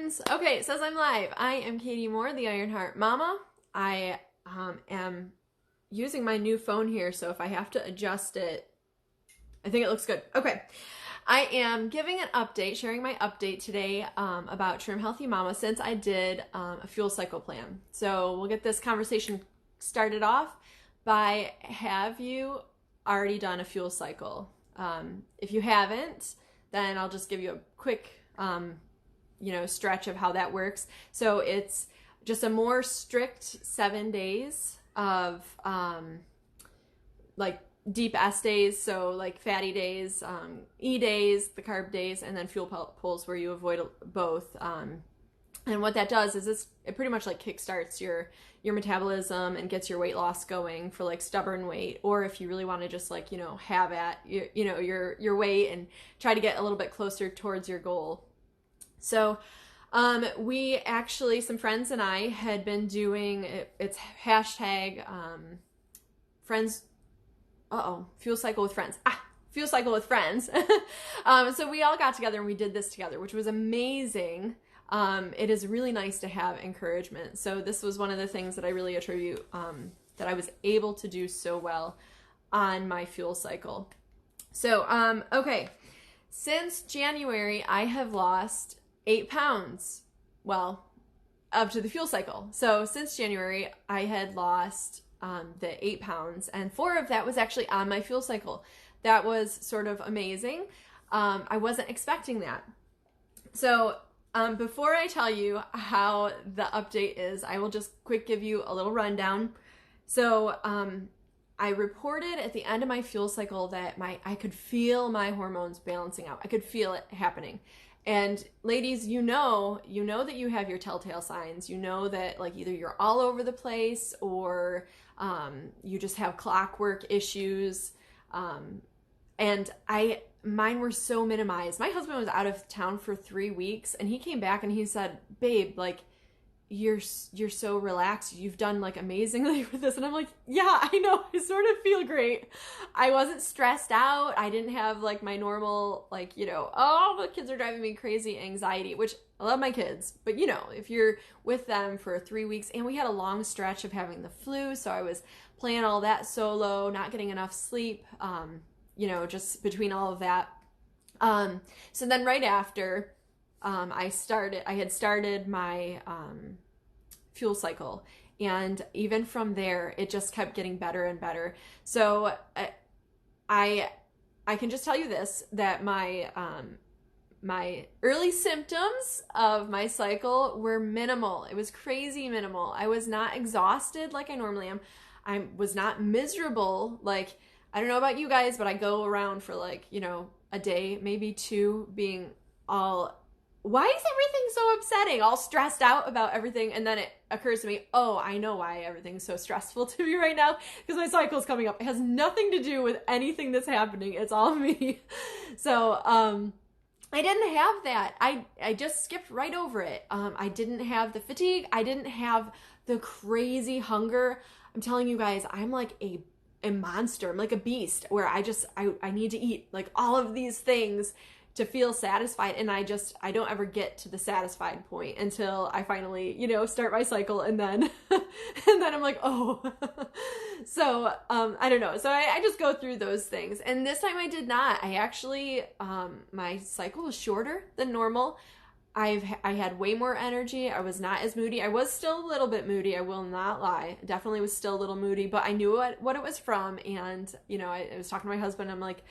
friends. Okay, it says I'm live. I am Katie Moore, the Ironheart Mama. I am using my new phone here, so if I have to adjust it, I think it looks good. Okay. I am giving an update, sharing my update today about Trim Healthy Mama since I did a fuel cycle plan. So we'll get this conversation started off by, have you already done a fuel cycle? If you haven't, then I'll just give you a quick stretch of how that works. So it's just a more strict 7 days of like deep S days, so like fatty days, E days, the carb days, and then fuel pulls where you avoid both. And what that does is it pretty much like kickstarts your metabolism and gets your weight loss going for like stubborn weight, or if you really want to just like, have at your weight and try to get a little bit closer towards your goal. So we actually, some friends and I had been doing it's hashtag friends. Fuel cycle with friends. Fuel cycle with friends. So we all got together and we did this together, which was amazing. It is really nice to have encouragement. So this was one of the things that I really attribute that I was able to do so well on my fuel cycle. So, okay. Since January, I have lost 8 pounds. Well, up to the fuel cycle. So since January, I had lost the 8 pounds, and 4 of that was actually on my fuel cycle. That was sort of amazing. I wasn't expecting that. So before I tell you how the update is, I will just quick give you a little rundown. So I reported at the end of my fuel cycle that I could feel my hormones balancing out. I could feel it happening. And ladies, you know that you have your telltale signs. You know that like either you're all over the place or you just have clockwork issues. And mine were so minimized. My husband was out of town for 3 weeks and he came back and he said, babe, like you're so relaxed. You've done like amazingly with this. And I'm like, yeah, I know. I sort of feel great. I wasn't stressed out. I didn't have like my normal, like, oh, the kids are driving me crazy anxiety, which I love my kids. But if you're with them for 3 weeks, and we had a long stretch of having the flu. So I was playing all that solo, not getting enough sleep, just between all of that. So then right after, I had started my fuel cycle, and even from there, it just kept getting better and better. So I can just tell you this, that my early symptoms of my cycle were minimal. It was crazy minimal. I was not exhausted like I normally am. I was not miserable. Like, I don't know about you guys, but I go around for like, a day, maybe 2, being all, why is everything so upsetting? All stressed out about everything. And then it occurs to me, oh, I know why everything's so stressful to me right now, because my cycle's coming up. It has nothing to do with anything that's happening. It's all me. So, I didn't have that. I just skipped right over it. I didn't have the fatigue. I didn't have the crazy hunger. I'm telling you guys, I'm like a monster. I'm like a beast where I need to eat like all of these things to feel satisfied. And I don't ever get to the satisfied point until I finally, start my cycle. And then, and then I'm like, oh, so, I don't know. So I just go through those things. And this time I did not. I actually, my cycle was shorter than normal. I had way more energy. I was not as moody. I was still a little bit moody. I will not lie. I definitely was still a little moody, but I knew what it was from. And, I was talking to my husband. I'm like,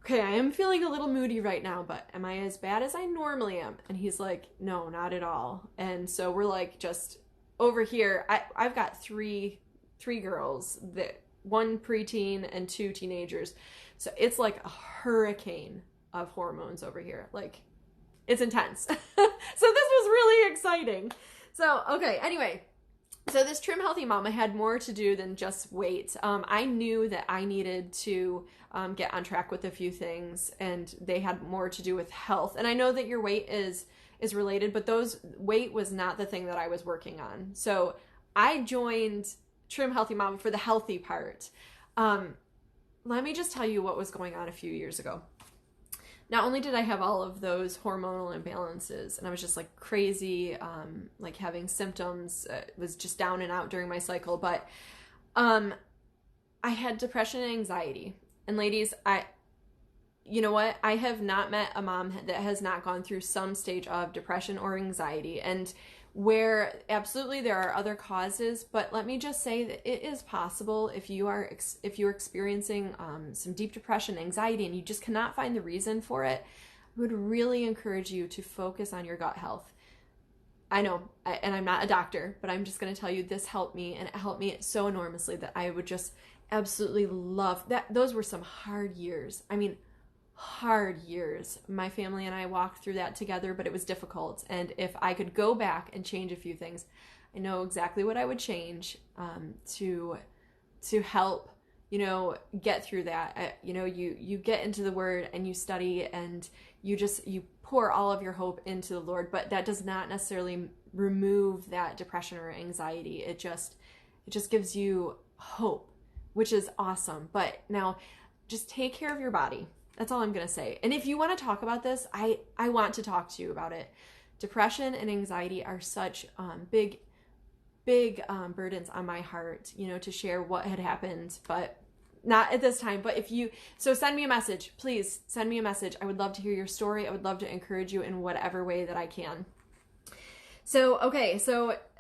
okay, I am feeling a little moody right now, but am I as bad as I normally am? And he's like, no, not at all. And so we're like, just over here, I've got three girls, that 1 preteen and 2 teenagers. So it's like a hurricane of hormones over here. Like, it's intense. So this was really exciting. So, okay, anyway. So this Trim Healthy Mama had more to do than just weight. I knew that I needed to get on track with a few things, and they had more to do with health. And I know that your weight is related, but weight was not the thing that I was working on. So I joined Trim Healthy Mama for the healthy part. Let me just tell you what was going on a few years ago. not only did I have all of those hormonal imbalances and I was just like crazy, like having symptoms, was just down and out during my cycle, but I had depression and anxiety. And ladies, you know what? I have not met a mom that has not gone through some stage of depression or anxiety. And where absolutely there are other causes, but let me just say that it is possible if you're experiencing some deep depression, anxiety, and you just cannot find the reason for it, I would really encourage you to focus on your gut health. I know, and I'm not a doctor, but I'm just going to tell you this helped me, and it helped me so enormously that I would just absolutely love that. Those were some hard years. I mean, hard years. My family and I walked through that together, but it was difficult. And if I could go back and change a few things, I know exactly what I would change to help, get through that. You get into the Word and you study and you pour all of your hope into the Lord, but that does not necessarily remove that depression or anxiety. It just gives you hope, which is awesome. But now just take care of your body. That's all I'm going to say. And if you want to talk about this, I want to talk to you about it. Depression and anxiety are such big burdens on my heart, to share what had happened, but not at this time. But so send me a message, please send me a message. I would love to hear your story. I would love to encourage you in whatever way that I can. So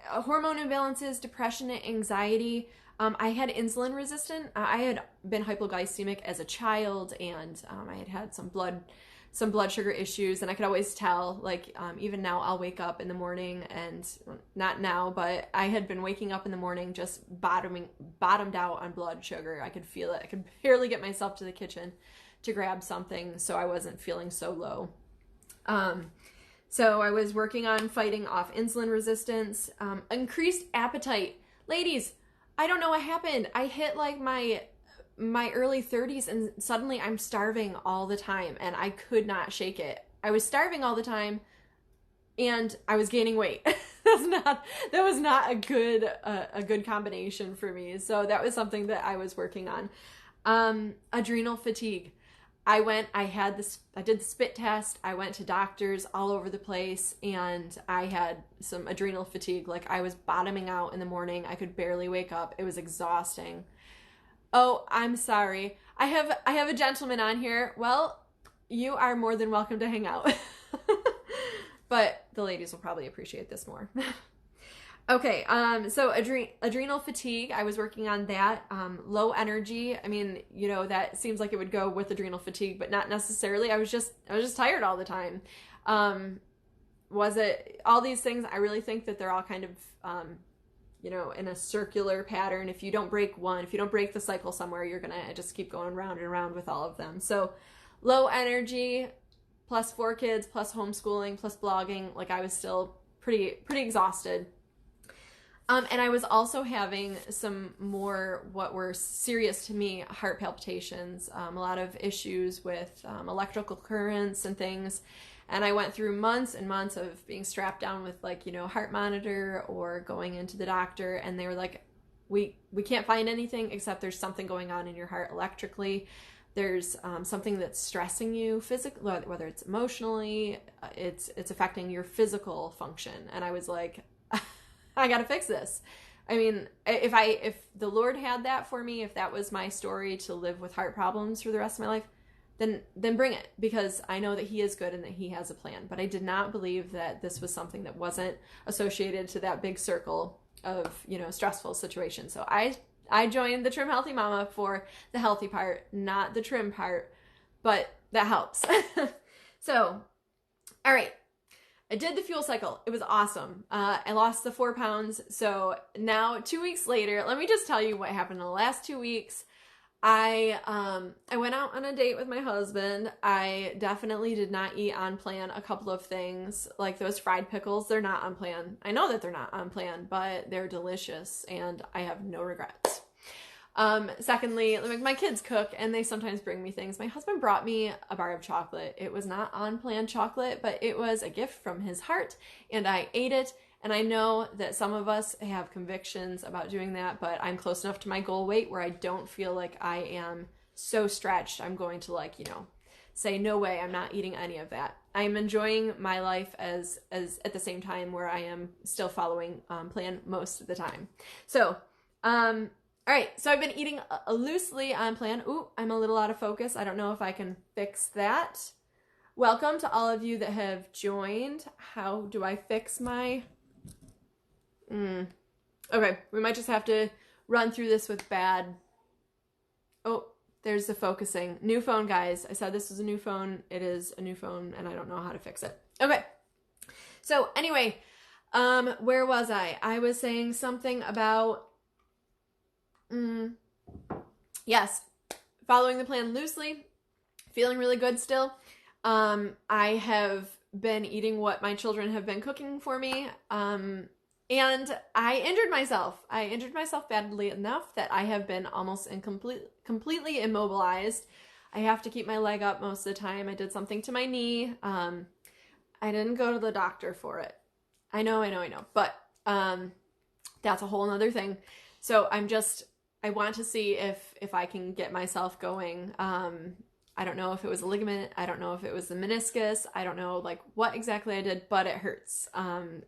hormone imbalances, depression, and anxiety. I had insulin resistant. I had been hypoglycemic as a child, and I had some blood sugar issues, and I could always tell, like, even now I'll wake up in the morning, and not now, but I had been waking up in the morning just bottomed out on blood sugar. I could feel it. I could barely get myself to the kitchen to grab something so I wasn't feeling so low. So I was working on fighting off insulin resistance, increased appetite. Ladies, I don't know what happened. I hit like my early 30s and suddenly I'm starving all the time and I could not shake it. I was starving all the time and I was gaining weight. That was not a good combination for me. So that was something that I was working on. Adrenal fatigue. I did the spit test. I went to doctors all over the place and I had some adrenal fatigue. Like I was bottoming out in the morning. I could barely wake up. It was exhausting. Oh, I'm sorry. I have a gentleman on here. Well, you are more than welcome to hang out. But the ladies will probably appreciate this more. Okay, so adrenal fatigue, I was working on that. Low energy, I mean, that seems like it would go with adrenal fatigue, but not necessarily. I was just tired all the time. Was it all these things? I really think that they're all kind of, in a circular pattern. If you don't break the cycle somewhere, you're gonna just keep going round and round with all of them. So low energy, plus 4 kids, plus homeschooling, plus blogging, like I was still pretty exhausted. And I was also having some more what were serious to me heart palpitations, a lot of issues with electrical currents and things. And I went through months and months of being strapped down with heart monitor or going into the doctor. And they were like, we can't find anything except there's something going on in your heart electrically. There's something that's stressing you physically, whether it's emotionally, it's affecting your physical function. And I was like, I got to fix this. I mean, if the Lord had that for me, if that was my story to live with heart problems for the rest of my life, then bring it, because I know that He is good and that He has a plan. But I did not believe that this was something that wasn't associated to that big circle of, stressful situations. So I joined the Trim Healthy Mama for the healthy part, not the trim part, but that helps. So, all right. I did the fuel cycle. It was awesome. I lost the 4 pounds. So now 2 weeks later, let me just tell you what happened in the last 2 weeks. I went out on a date with my husband. I definitely did not eat on plan a couple of things, like those fried pickles. They're not on plan. I know that they're not on plan, but they're delicious and I have no regrets. Secondly, my kids cook and they sometimes bring me things. My husband brought me a bar of chocolate. It was not on plan chocolate, but it was a gift from his heart and I ate it. And I know that some of us have convictions about doing that, but I'm close enough to my goal weight where I don't feel like I am so stretched. I'm going to say, no way, I'm not eating any of that. I'm enjoying my life as at the same time where I am still following plan most of the time. So, all right, so I've been eating loosely on plan. Ooh, I'm a little out of focus. I don't know if I can fix that. Welcome to all of you that have joined. How do I fix my... Okay, we might just have to run through this with bad... Oh, there's the focusing. New phone, guys. I said this was a new phone. It is a new phone, and I don't know how to fix it. Okay. So anyway, where was I? I was saying something about, yes, following the plan loosely, feeling really good still. I have been eating what my children have been cooking for me. And I injured myself. I injured myself badly enough that I have been almost completely immobilized. I have to keep my leg up most of the time. I did something to my knee. I didn't go to the doctor for it. I know. But that's a whole nother thing. So I want to see if I can get myself going. I don't know if it was a ligament. I don't know if it was the meniscus. I don't know like what exactly I did, but it hurts.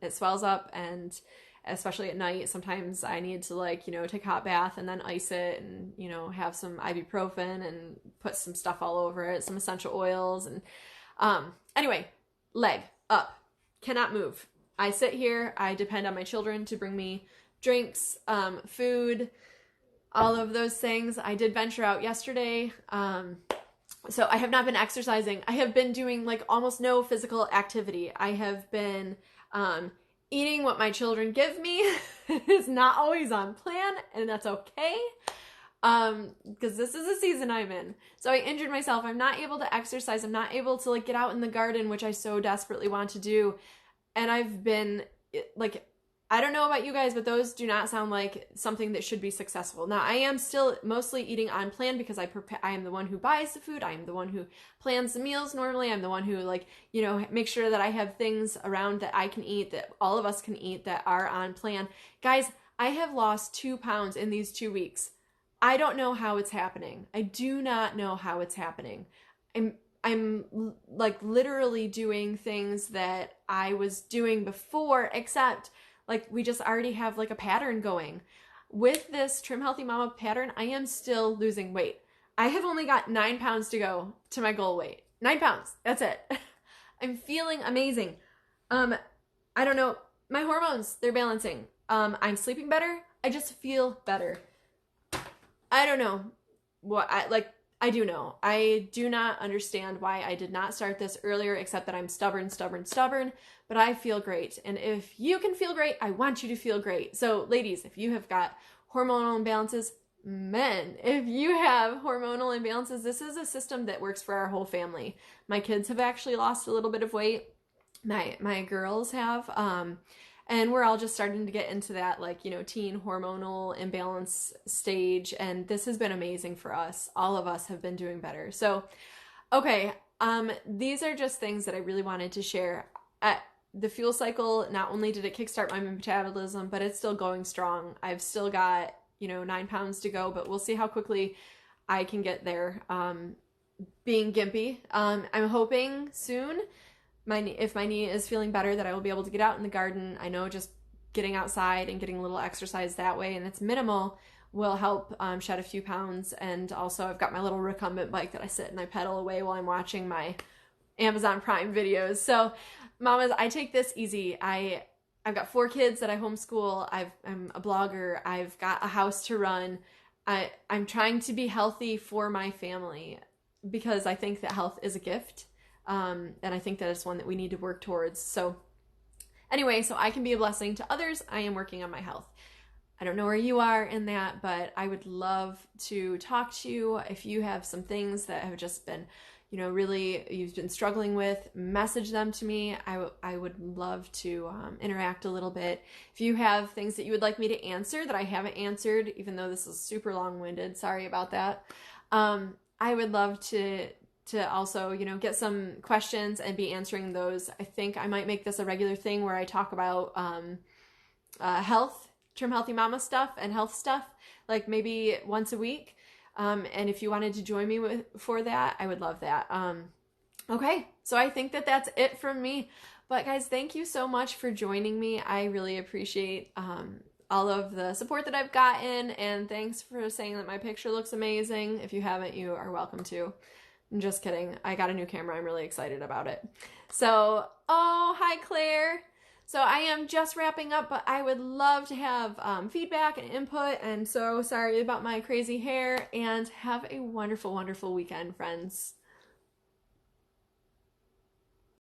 It swells up, and especially at night, sometimes I need to like, take a hot bath and then ice it and, have some ibuprofen and put some stuff all over it, some essential oils. And anyway, leg up, cannot move. I sit here. I depend on my children to bring me drinks, food, all of those things. I did venture out yesterday. So I have not been exercising. I have been doing like almost no physical activity. I have been eating what my children give me. It's not always on plan, and that's okay. Because this is the season I'm in. So I injured myself. I'm not able to exercise. I'm not able to like get out in the garden, which I so desperately want to do. And I've been like, I don't know about you guys, but those do not sound like something that should be successful. Now, I am still mostly eating on plan because I am the one who buys the food. I am the one who plans the meals normally. I'm the one who make sure that I have things around that I can eat, that all of us can eat, that are on plan. Guys, I have lost 2 pounds in these 2 weeks. I don't know how it's happening. I do not know how it's happening. I'm like literally doing things that I was doing before, except like we just already have like a pattern going. With this Trim Healthy Mama pattern, I am still losing weight. I have only got 9 pounds to go to my goal weight. 9 pounds. That's it. I'm feeling amazing. I don't know. My hormones, they're balancing. I'm sleeping better. I just feel better. I don't know what I do know. I do not understand why I did not start this earlier, except that I'm stubborn, but I feel great. And if you can feel great, I want you to feel great. So ladies, if you have got hormonal imbalances, men, if you have hormonal imbalances, this is a system that works for our whole family. My kids have actually lost a little bit of weight. My girls have, and we're all just starting to get into that teen hormonal imbalance stage. And this has been amazing for us. All of us have been doing better. So, okay. These are just things that I really wanted to share. The fuel cycle, not only did it kickstart my metabolism, but it's still going strong. I've still got, 9 pounds to go, but we'll see how quickly I can get there. Being gimpy. I'm hoping soon if my knee is feeling better, that I will be able to get out in the garden. I know just getting outside and getting a little exercise that way, and it's minimal, will help shed a few pounds. And also I've got my little recumbent bike that I sit and I pedal away while I'm watching my Amazon Prime videos. So mamas, I take this easy. I've got 4 kids that I homeschool. I'm a blogger. I've got a house to run. I'm trying to be healthy for my family because I think that health is a gift. And I think that it's one that we need to work towards. So anyway, so I can be a blessing to others. I am working on my health. I don't know where you are in that, but I would love to talk to you. If you have some things that have just been, really you've been struggling with, message them to me. I would love to interact a little bit. If you have things that you would like me to answer that I haven't answered, even though this is super long-winded, sorry about that. I would love to also, get some questions and be answering those. I think I might make this a regular thing where I talk about health, Trim Healthy Mama stuff and health stuff, like maybe once a week. And if you wanted to join me for that, I would love that. Okay, so I think that that's it from me. But guys, thank you so much for joining me. I really appreciate all of the support that I've gotten, and thanks for saying that my picture looks amazing. If you haven't, you are welcome to. I'm just kidding. I got a new camera. I'm really excited about it. So, oh, hi, Claire. So I am just wrapping up, but I would love to have feedback and input. And so sorry about my crazy hair. And have a wonderful, wonderful weekend, friends.